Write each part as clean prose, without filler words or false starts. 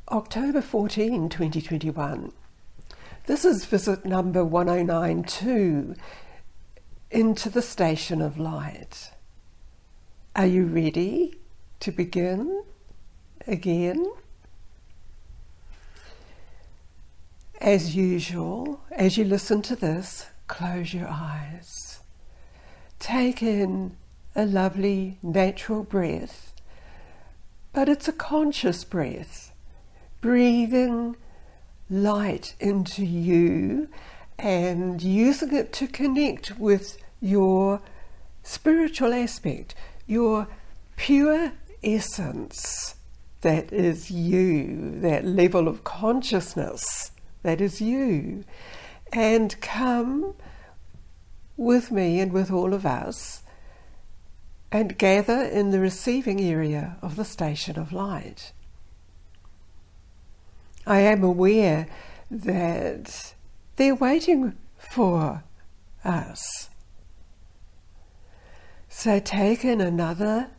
October 14, 2021. This is visit number 1092 into the Station of Light. Are you ready to begin again? As usual, as you listen to this, close your eyes. Take in a lovely natural breath, but it's a conscious breath. Breathing light into you and using it to connect with your spiritual aspect, your pure essence that is you, that level of consciousness that is you. And come with me and with all of us and gather in the receiving area of the Station of Light. I am aware that they're waiting for us. So take in another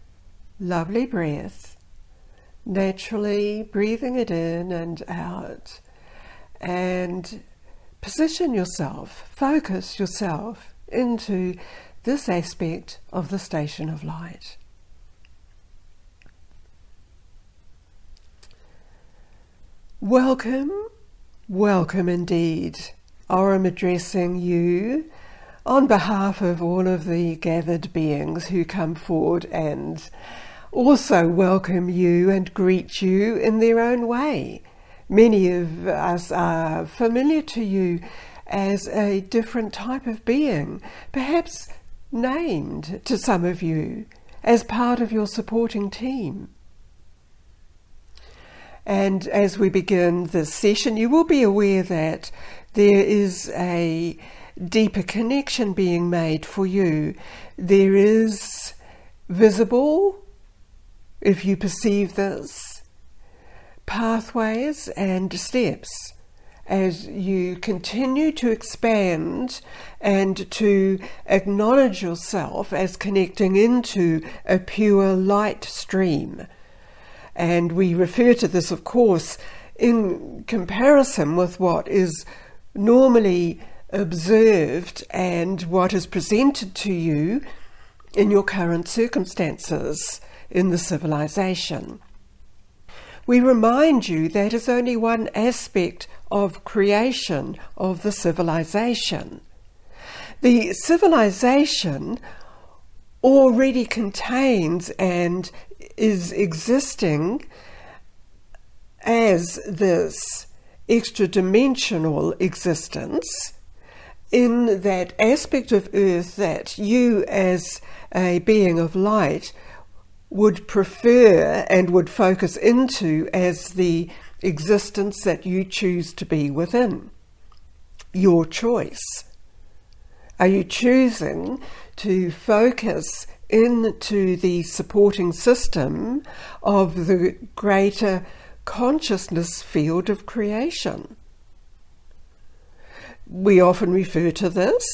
lovely breath, naturally breathing it in and out, and position yourself, focus yourself into this aspect of the Station of Light. Welcome, welcome indeed. I'm addressing you on behalf of all of the gathered beings who come forward and also welcome you and greet you in their own way. Many of us are familiar to you as a different type of being, perhaps named to some of you as part of your supporting team. And as we begin this session, you will be aware that there is a deeper connection being made for you. There is visible, if you perceive this, pathways and steps as you continue to expand and to acknowledge yourself as connecting into a pure light stream. And we refer to this, of course, in comparison with what is normally observed and what is presented to you in your current circumstances in the civilization. We remind you that is only one aspect of creation of the civilization. The civilization already contains and is existing as this extra-dimensional existence in that aspect of Earth that you as a being of light would prefer and would focus into as the existence that you choose to be within. Your choice. Are you choosing to focus into the supporting system of the greater consciousness field of creation? We often refer to this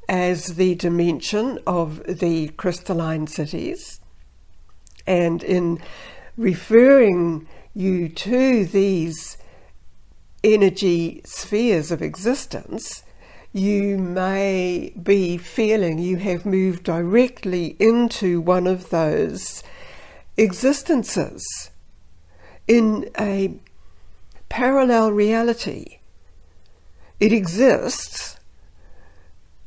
as the dimension of the crystalline cities, and in referring you to these energy spheres of existence, you may be feeling you have moved directly into one of those existences in a parallel reality. It exists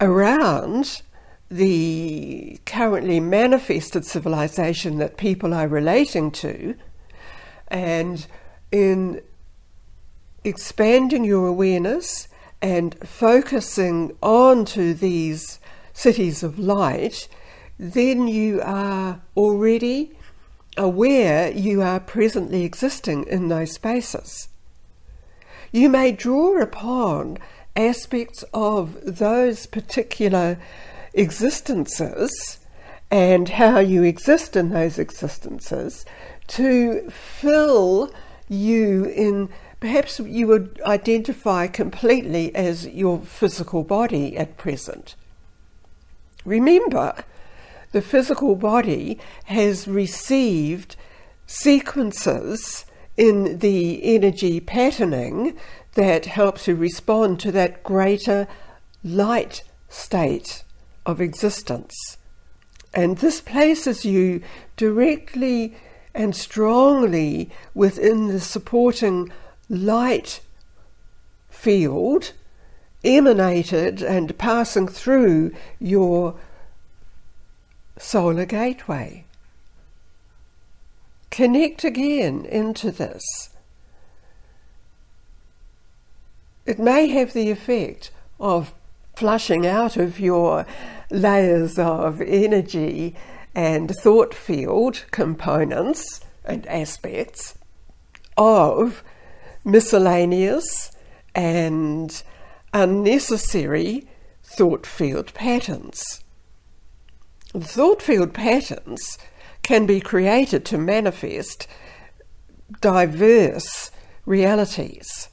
around the currently manifested civilization that people are relating to, and in expanding your awareness and focusing onto these cities of light, then you are already aware you are presently existing in those spaces. You may draw upon aspects of those particular existences and how you exist in those existences to fill you in. Perhaps you would identify completely as your physical body at present. Remember, the physical body has received sequences in the energy patterning that helps you respond to that greater light state of existence. And this places you directly and strongly within the supporting light field emanated and passing through your solar gateway. Connect again into this. It may have the effect of flushing out of your layers of energy and thought field components and aspects of miscellaneous and unnecessary thought field patterns. The thought field patterns can be created to manifest diverse realities.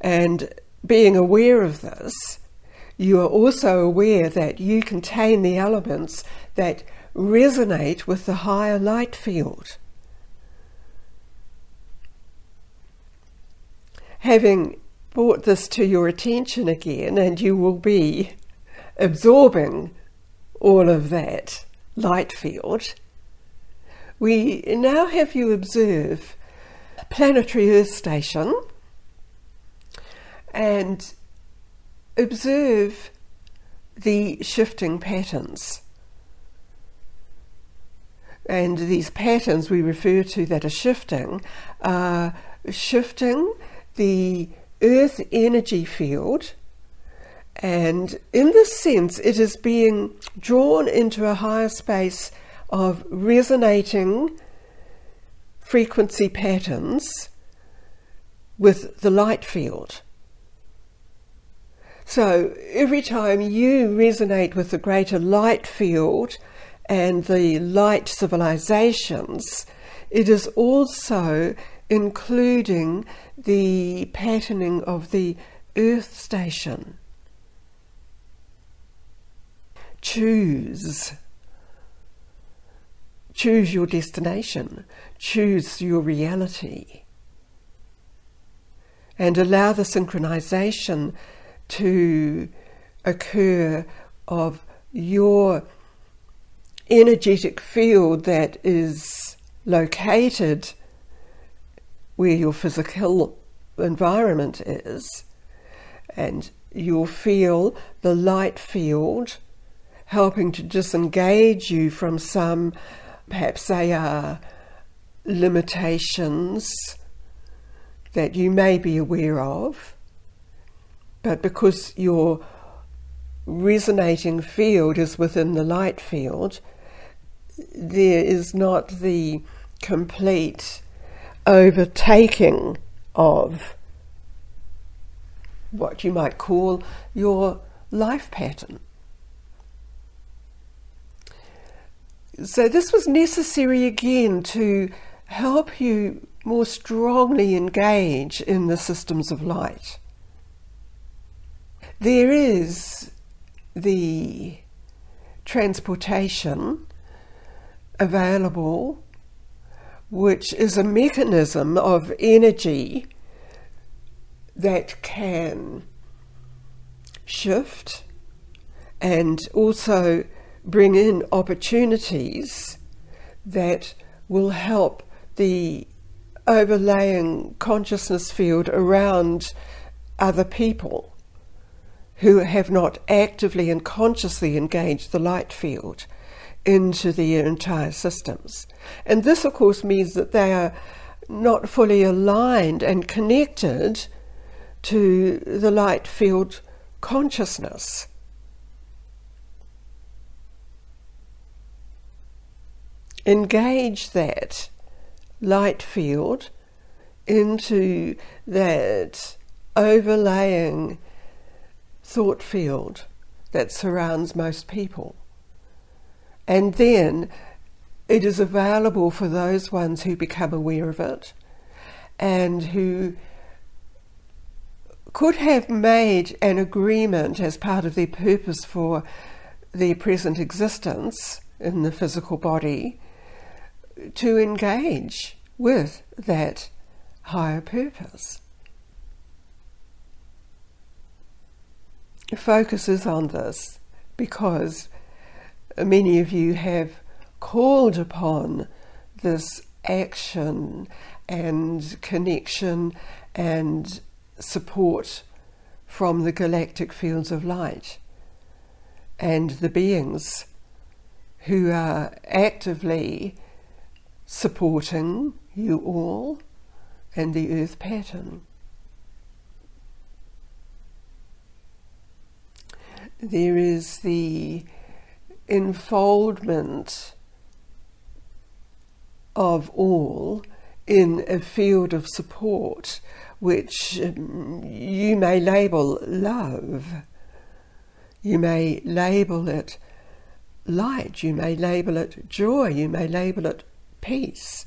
And being aware of this, you are also aware that you contain the elements that resonate with the higher light field. Having brought this to your attention again, and you will be absorbing all of that light field, we now have you observe a planetary Earth station and observe the shifting patterns. And these patterns we refer to that are shifting the Earth energy field, and in this sense it is being drawn into a higher space of resonating frequency patterns with the light field. So every time you resonate with the greater light field and the light civilizations, it is also including the patterning of the Earth station. Choose your destination, choose your reality, and allow the synchronization to occur of your energetic field that is located where your physical environment is, and you'll feel the light field helping to disengage you from some, perhaps they are limitations that you may be aware of, but because your resonating field is within the light field, there is not the complete overtaking of what you might call your life pattern. So this was necessary again to help you more strongly engage in the systems of light. There is the transportation available, which is a mechanism of energy that can shift and also bring in opportunities that will help the overlaying consciousness field around other people who have not actively and consciously engaged the light field into their entire systems. And this, of course, means that they are not fully aligned and connected to the light field consciousness. Engage that light field into that overlaying thought field that surrounds most people. And then it is available for those ones who become aware of it and who could have made an agreement as part of their purpose for their present existence in the physical body to engage with that higher purpose. Focuses on this because many of you have called upon this action and connection and support from the galactic fields of light and the beings who are actively supporting you all and the earth pattern. There is the enfoldment of all in a field of support which you may label love, you may label it light, you may label it joy, you may label it peace.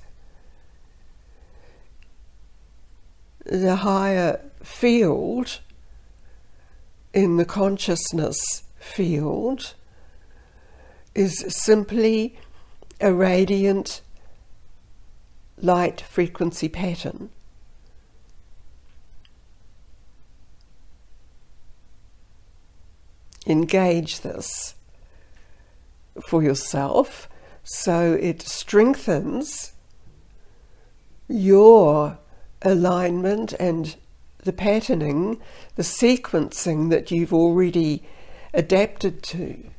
The higher field in the consciousness field is simply a radiant light frequency pattern. Engage this for yourself so it strengthens your alignment and the patterning, the sequencing that you've already adapted to.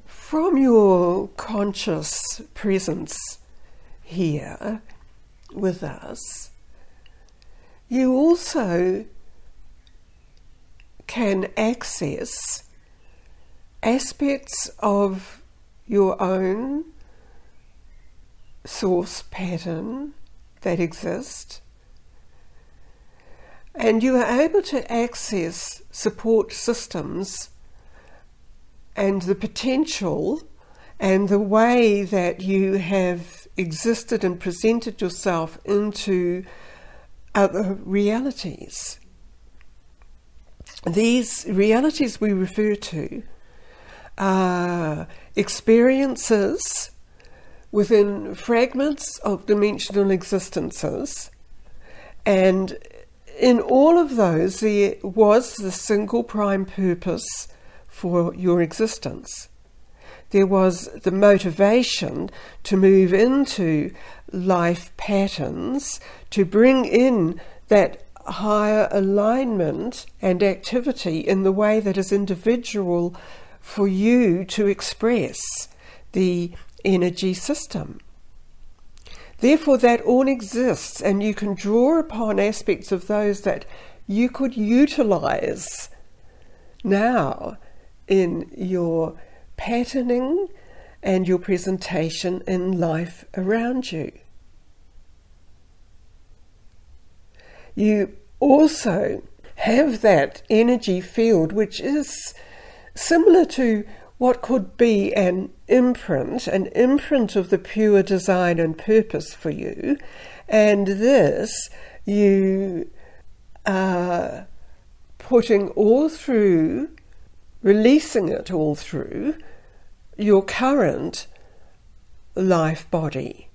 From your conscious presence here with us, you also can access aspects of your own source pattern that exist, and you are able to access support systems and the potential and the way that you have existed and presented yourself into other realities. These realities we refer to are experiences within fragments of dimensional existences, and in all of those there was the single prime purpose for your existence. There was the motivation to move into life patterns, to bring in that higher alignment and activity in the way that is individual for you to express the energy system. Therefore, that all exists, and you can draw upon aspects of those that you could utilize now in your patterning and your presentation in life around you. You also have that energy field which is similar to what could be an imprint of the pure design and purpose for you, and this you are putting all through, releasing it all through your current life body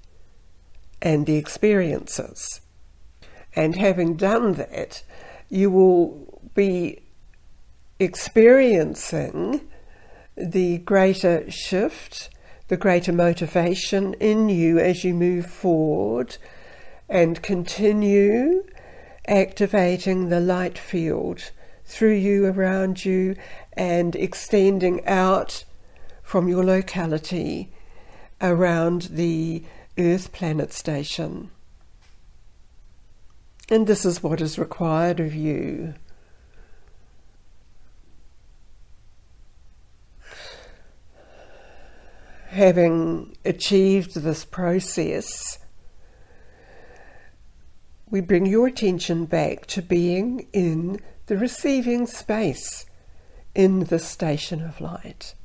and the experiences. And having done that, you will be experiencing the greater shift, the greater motivation in you as you move forward and continue activating the light field through you, around you, and extending out from your locality around the Earth Planet Station. And this is what is required of you. Having achieved this process, we bring your attention back to being in the receiving space in the station of light.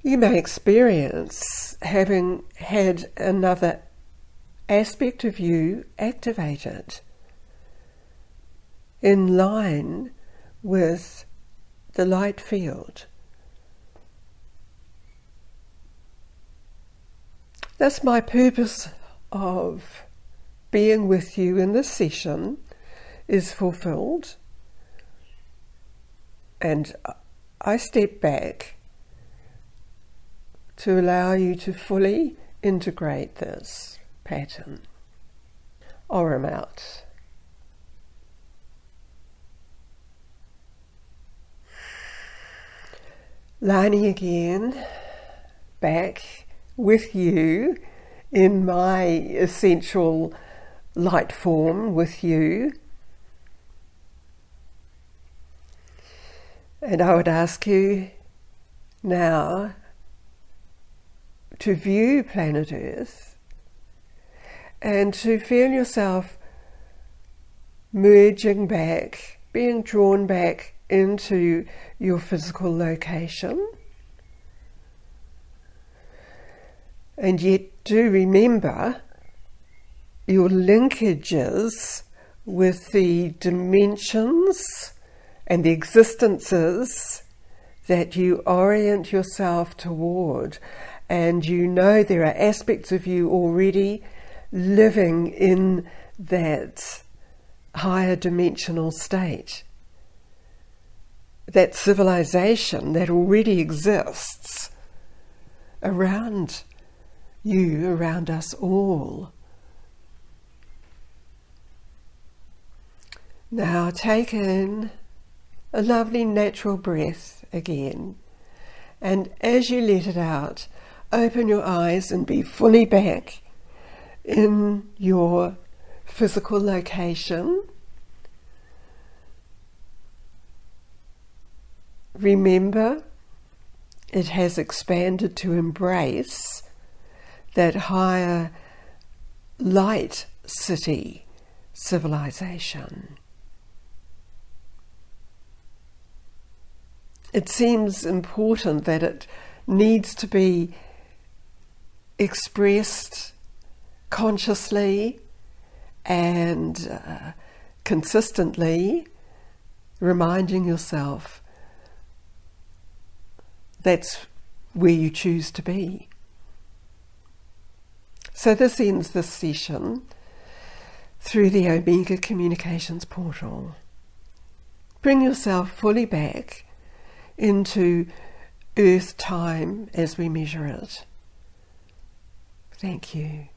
You may experience having had another aspect of you activated in line with the light field. Thus, my purpose of being with you in this session is fulfilled, and I step back to allow you to fully integrate this pattern. Aurum out. Lani again, back with you in my essential light form with you. And I would ask you now to view planet Earth and to feel yourself merging back, being drawn back into your physical location. And yet do remember your linkages with the dimensions and the existences that you orient yourself toward. And you know there are aspects of you already living in that higher dimensional state. That civilization that already exists around you, around us all. Now take in a lovely natural breath again, and as you let it out, open your eyes and be fully back in your physical location. Remember, it has expanded to embrace that higher light city civilization. It seems important that it needs to be expressed consciously and consistently, reminding yourself that's where you choose to be. So this ends this session through the Omega Communications portal. Bring yourself fully back into Earth time as we measure it. Thank you.